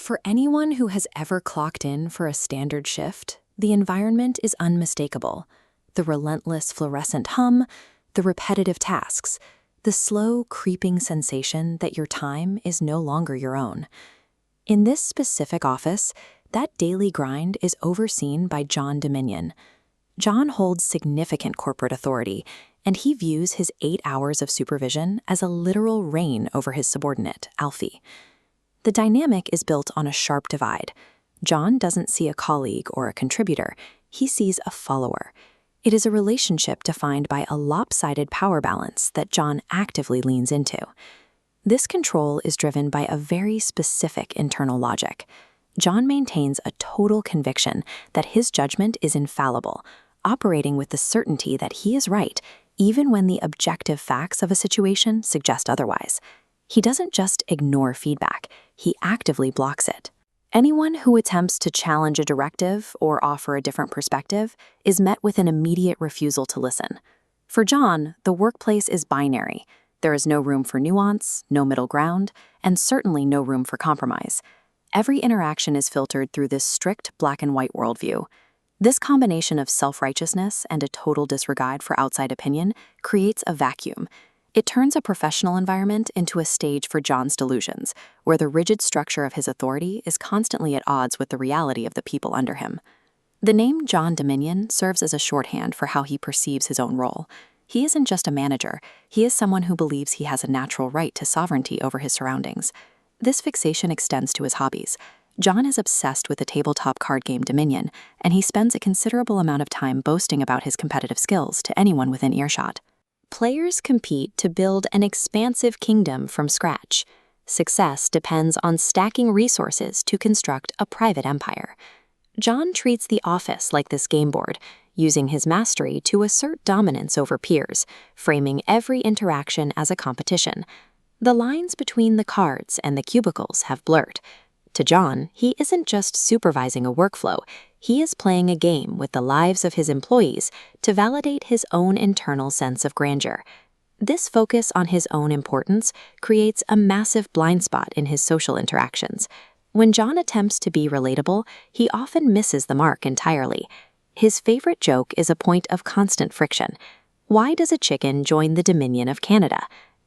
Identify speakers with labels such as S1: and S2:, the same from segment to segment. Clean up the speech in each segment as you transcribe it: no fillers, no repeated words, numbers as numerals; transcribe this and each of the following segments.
S1: For anyone who has ever clocked in for a standard shift, the environment is unmistakable. The relentless fluorescent hum, the repetitive tasks, the slow, creeping sensation that your time is no longer your own. In this specific office, that daily grind is overseen by John Dominion. John holds significant corporate authority, and he views his 8 hours of supervision as a literal reign over his subordinate, Alfie. The dynamic is built on a sharp divide. John doesn't see a colleague or a contributor, he sees a follower. It is a relationship defined by a lopsided power balance that John actively leans into. This control is driven by a very specific internal logic. John maintains a total conviction that his judgment is infallible, operating with the certainty that he is right, even when the objective facts of a situation suggest otherwise. He doesn't just ignore feedback, he actively blocks it. Anyone who attempts to challenge a directive or offer a different perspective is met with an immediate refusal to listen. For John, the workplace is binary. There is no room for nuance, no middle ground, and certainly no room for compromise. Every interaction is filtered through this strict black and white worldview. This combination of self-righteousness and a total disregard for outside opinion creates a vacuum. It turns a professional environment into a stage for John's delusions, where the rigid structure of his authority is constantly at odds with the reality of the people under him. The name John Dominion serves as a shorthand for how he perceives his own role. He isn't just a manager, he is someone who believes he has a natural right to sovereignty over his surroundings. This fixation extends to his hobbies. John is obsessed with the tabletop card game Dominion, and he spends a considerable amount of time boasting about his competitive skills to anyone within earshot. Players compete to build an expansive kingdom from scratch. Success depends on stacking resources to construct a private empire. John treats the office like this game board, using his mastery to assert dominance over peers, framing every interaction as a competition. The lines between the cards and the cubicles have blurred. To John, he isn't just supervising a workflow, he is playing a game with the lives of his employees to validate his own internal sense of grandeur. This focus on his own importance creates a massive blind spot in his social interactions. When John attempts to be relatable, he often misses the mark entirely. His favorite joke is a point of constant friction. Why does a chicken join the Dominion of Canada?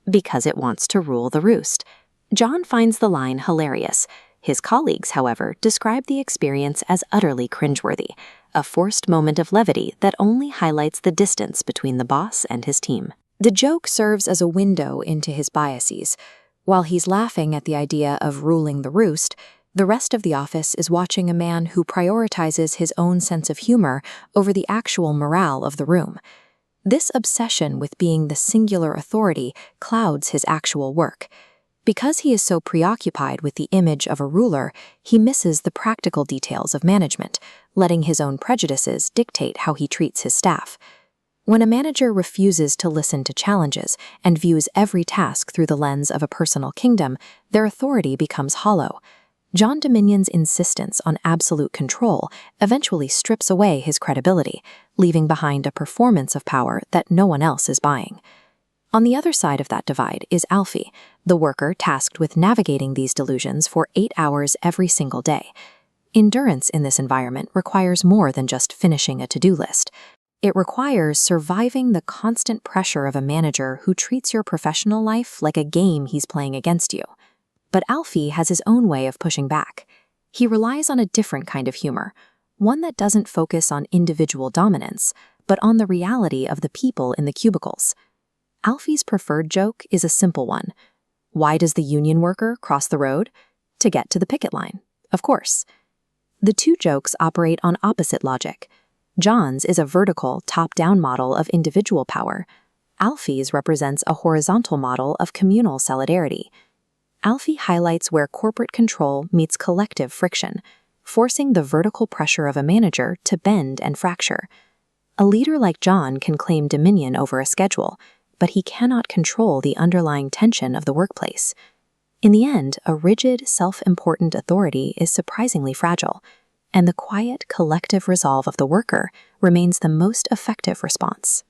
S1: Because it wants to rule the roost. John finds the line hilarious. His colleagues, however, describe the experience as utterly cringeworthy, a forced moment of levity that only highlights the distance between the boss and his team. The joke serves as a window into his biases. While he's laughing at the idea of ruling the roost, the rest of the office is watching a man who prioritizes his own sense of humor over the actual morale of the room. This obsession with being the singular authority clouds his actual work. Because he is so preoccupied with the image of a ruler, he misses the practical details of management, letting his own prejudices dictate how he treats his staff. When a manager refuses to listen to challenges and views every task through the lens of a personal kingdom, their authority becomes hollow. John Dominion's insistence on absolute control eventually strips away his credibility, leaving behind a performance of power that no one else is buying. On the other side of that divide is Alfie, the worker tasked with navigating these delusions for 8 hours every single day. Endurance in this environment requires more than just finishing a to-do list. It requires surviving the constant pressure of a manager who treats your professional life like a game he's playing against you. But Alfie has his own way of pushing back. He relies on a different kind of humor, one that doesn't focus on individual dominance, but on the reality of the people in the cubicles. Alfie's preferred joke is a simple one. Why does the union worker cross the road? To get to the picket line, of course. The two jokes operate on opposite logic. John's is a vertical, top-down model of individual power. Alfie's represents a horizontal model of communal solidarity. Alfie highlights where corporate control meets collective friction, forcing the vertical pressure of a manager to bend and fracture. A leader like John can claim dominion over a schedule, but he cannot control the underlying tension of the workplace. In the end, a rigid, self-important authority is surprisingly fragile, and the quiet, collective resolve of the worker remains the most effective response.